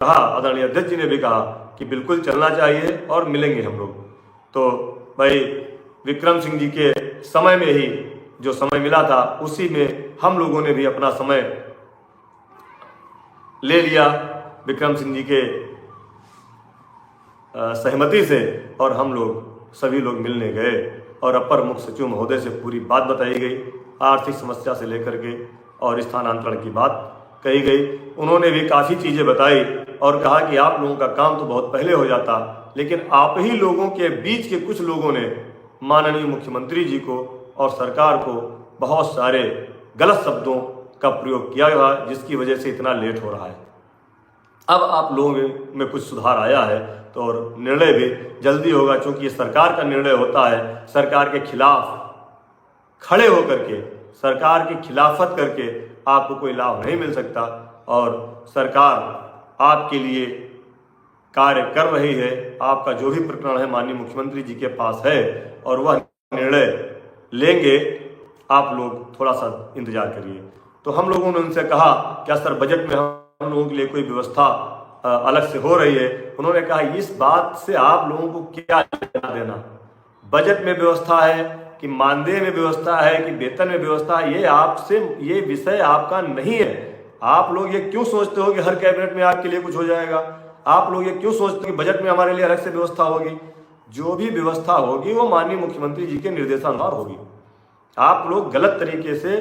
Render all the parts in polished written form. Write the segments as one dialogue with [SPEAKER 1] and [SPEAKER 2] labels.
[SPEAKER 1] कहा, आदरणीय अध्यक्ष जी ने भी कहा कि बिल्कुल चलना चाहिए और मिलेंगे हम लोग। तो भाई विक्रम सिंह जी के समय में ही जो समय मिला था उसी में हम लोगों ने भी अपना समय ले लिया विक्रम सिंह जी के सहमति से, और हम लोग सभी लोग मिलने गए और अपर मुख्य सचिव महोदय से पूरी बात बताई गई, आर्थिक समस्या से लेकर के और स्थानांतरण की बात कही गई। उन्होंने भी काफ़ी चीज़ें बताई और कहा कि आप लोगों का काम तो बहुत पहले हो जाता, लेकिन आप ही लोगों के बीच के कुछ लोगों ने माननीय मुख्यमंत्री जी को और सरकार को बहुत सारे गलत शब्दों का प्रयोग किया था, जिसकी वजह से इतना लेट हो रहा है। अब आप लोगों में कुछ सुधार आया है तो और निर्णय भी जल्दी होगा, क्योंकि ये सरकार का निर्णय होता है। सरकार के खिलाफ खड़े होकर के, सरकार की खिलाफत करके आपको कोई लाभ नहीं मिल सकता, और सरकार आपके लिए कार्य कर रही है। आपका जो भी प्रकरण है माननीय मुख्यमंत्री जी के पास है और वह निर्णय लेंगे, आप लोग थोड़ा सा इंतजार करिए। तो हम लोगों ने उनसे कहा, क्या सर बजट में हम लोगों के लिए कोई व्यवस्था अलग से हो रही है? उन्होंने कहा, इस बात से आप लोगों को क्या लेना देना, बजट में व्यवस्था है कि मानदेय में व्यवस्था है कि वेतन में व्यवस्था है, ये आपसे, ये विषय आपका नहीं है। आप लोग ये क्यों सोचते हो कि हर कैबिनेट में आपके लिए कुछ हो जाएगा? आप लोग ये क्यों सोचते हो कि बजट में हमारे लिए अलग से व्यवस्था होगी? जो भी व्यवस्था होगी वो माननीय मुख्यमंत्री जी के निर्देशानुसार होगी। आप लोग गलत तरीके से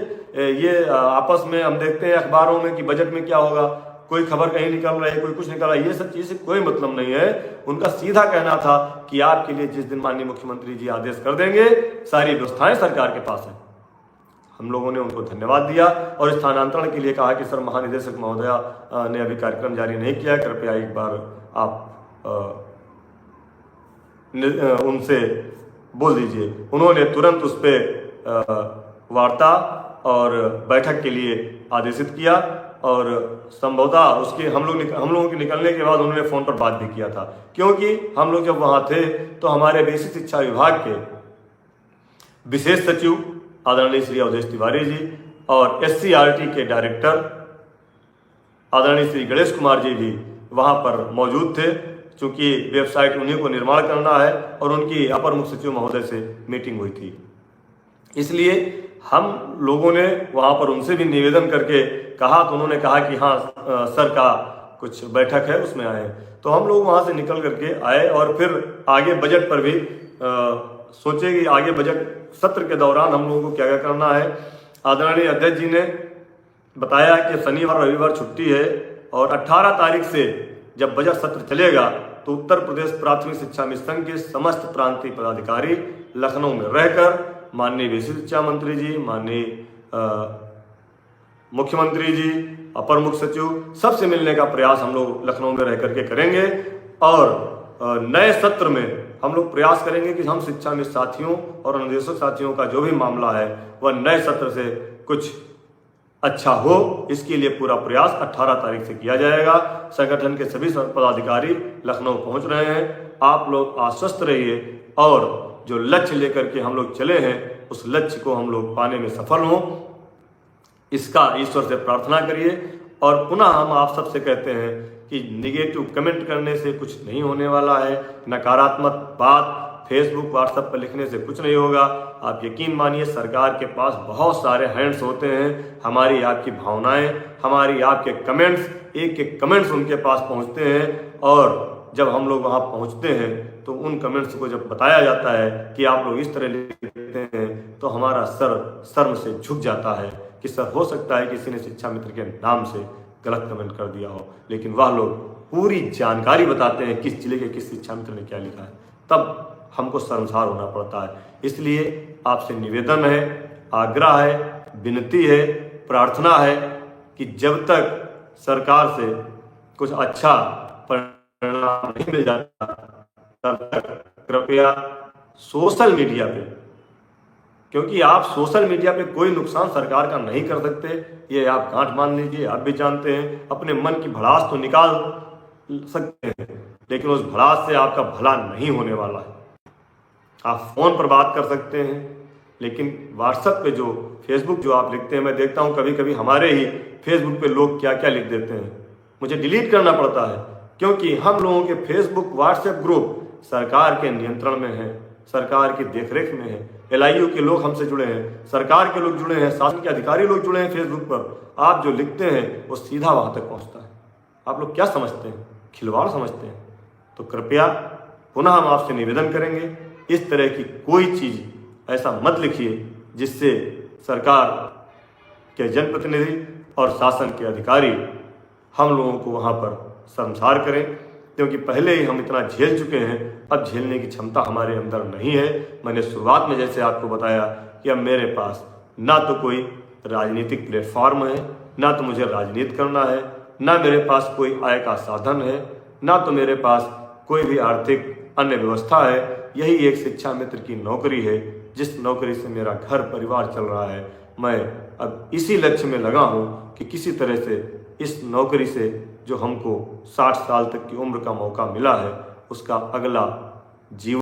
[SPEAKER 1] ये आपस में हम देखते हैं अखबारों में कि बजट में क्या होगा, कोई खबर कहीं निकल रही है, कोई कुछ निकल रहा है, ये सब चीज़ से कोई मतलब नहीं है। उनका सीधा कहना था कि आपके लिए जिस दिन माननीय मुख्यमंत्री जी आदेश कर देंगे, सारी व्यवस्थाएं सरकार के पास है। हम लोगों ने उनको धन्यवाद दिया और स्थानांतरण के लिए कहा कि सर महानिदेशक महोदया ने अभी कार्यक्रम जारी नहीं किया, कृपया एक बार आप उनसे बोल दीजिए। उन्होंने तुरंत उस पर वार्ता और बैठक के लिए आदेशित किया, और संभवतः उसके हम लोगों के निकलने के बाद उन्होंने फ़ोन पर बात भी किया था, क्योंकि हम लोग जब वहाँ थे तो हमारे बेसिक शिक्षा विभाग के विशेष सचिव आदरणीय श्री अवधेश तिवारी जी और SCRT के डायरेक्टर आदरणीय श्री गणेश कुमार जी भी वहाँ पर मौजूद थे, चूँकि वेबसाइट उन्हीं को निर्माण करना है और उनकी अपर मुख्य सचिव महोदय से मीटिंग हुई थी। इसलिए हम लोगों ने वहाँ पर उनसे भी निवेदन करके कहा, तो उन्होंने कहा कि हाँ सर का कुछ बैठक है उसमें आए। तो हम लोग वहाँ से निकल करके आए और फिर आगे बजट पर भी सोचे कि आगे बजट सत्र के दौरान हम लोगों को क्या क्या करना है। आदरणीय अध्यक्ष जी ने बताया कि शनिवार रविवार छुट्टी है और 18 तारीख से जब बजट सत्र चलेगा तो उत्तर प्रदेश प्राथमिक शिक्षा मिशन के समस्त प्रांतीय पदाधिकारी लखनऊ में रहकर माननीय बेसिक शिक्षा मंत्री जी, माननीय मुख्यमंत्री जी, अपर मुख्य सचिव, सबसे मिलने का प्रयास हम लोग लखनऊ में रह करके करेंगे। और नए सत्र में हम लोग प्रयास करेंगे कि हम शिक्षा में साथियों और अनुदेशक साथियों का जो भी मामला है वह नए सत्र से कुछ अच्छा हो, इसके लिए पूरा प्रयास 18 तारीख से किया जाएगा। संगठन के सभी पदाधिकारी लखनऊ पहुंच रहे हैं। आप लोग आश्वस्त रहिए और जो लक्ष्य लेकर के हम लोग चले हैं उस लक्ष्य को हम लोग पाने में सफल हों, इसका ईश्वर से प्रार्थना करिए। और पुनः हम आप सबसे कहते हैं कि निगेटिव कमेंट करने से कुछ नहीं होने वाला है, नकारात्मक बात फेसबुक व्हाट्सएप पर लिखने से कुछ नहीं होगा। आप यकीन मानिए सरकार के पास बहुत सारे हैंड्स होते हैं, हमारी आपकी भावनाएं, हमारी आपके कमेंट्स, एक एक कमेंट्स उनके पास पहुंचते हैं, और जब हम लोग वहां पहुंचते हैं तो उन कमेंट्स को जब बताया जाता है कि आप लोग इस तरह लिखते हैं तो हमारा सर शर्म से झुक जाता है कि सर हो सकता है किसी ने शिक्षा मित्र के नाम से गलत कमेंट कर दिया हो, लेकिन वह लोग पूरी जानकारी बताते हैं किस जिले के किस शिक्षा मित्र ने क्या लिखा है, तब हमको शर्मसार होना पड़ता है। इसलिए आपसे निवेदन है, आग्रह है, विनती है, प्रार्थना है कि जब तक सरकार से कुछ अच्छा परिणाम नहीं मिल जाता तब तक कृपया सोशल मीडिया पे, क्योंकि आप सोशल मीडिया पे कोई नुकसान सरकार का नहीं कर सकते, ये आप गांठ मान लीजिए, आप भी जानते हैं। अपने मन की भड़ास तो निकाल सकते हैं, लेकिन उस भड़ास से आपका भला नहीं होने वाला है। आप फोन पर बात कर सकते हैं, लेकिन व्हाट्सएप पे जो फेसबुक जो आप लिखते हैं, मैं देखता हूं कभी कभी हमारे ही फेसबुक पे लोग क्या क्या लिख देते हैं, मुझे डिलीट करना पड़ता है, क्योंकि हम लोगों के फेसबुक व्हाट्सएप ग्रुप सरकार के नियंत्रण में है, सरकार की देखरेख में है। LIU के लोग हमसे जुड़े हैं, सरकार के लोग जुड़े हैं, शासन के अधिकारी लोग जुड़े हैं फेसबुक पर। आप जो लिखते हैं वो सीधा वहां तक पहुंचता है। आप लोग क्या समझते हैं? खिलवाड़ समझते हैं? तो कृपया पुनः हम आपसे निवेदन करेंगे, इस तरह की कोई चीज ऐसा मत लिखिए जिससे सरकार के जनप्रतिनिधि और शासन के अधिकारी हम लोगों को वहां पर शर्मसार करें, क्योंकि पहले ही हम इतना झेल चुके हैं, अब झेलने की क्षमता हमारे अंदर नहीं है। मैंने शुरुआत में जैसे आपको बताया कि अब मेरे पास ना तो कोई राजनीतिक प्लेटफॉर्म है, ना तो मुझे राजनीति करना है, ना मेरे पास कोई आय का साधन है, ना तो मेरे पास कोई भी आर्थिक अन्य व्यवस्था है। यही एक शिक्षा मित्र की नौकरी है, जिस नौकरी से मेरा घर परिवार चल रहा है। मैं अब इसी लक्ष्य में लगा हूँ कि किसी तरह से इस नौकरी से जो हमको 60 साल तक की उम्र का मौका मिला है, उसका अगला जीवन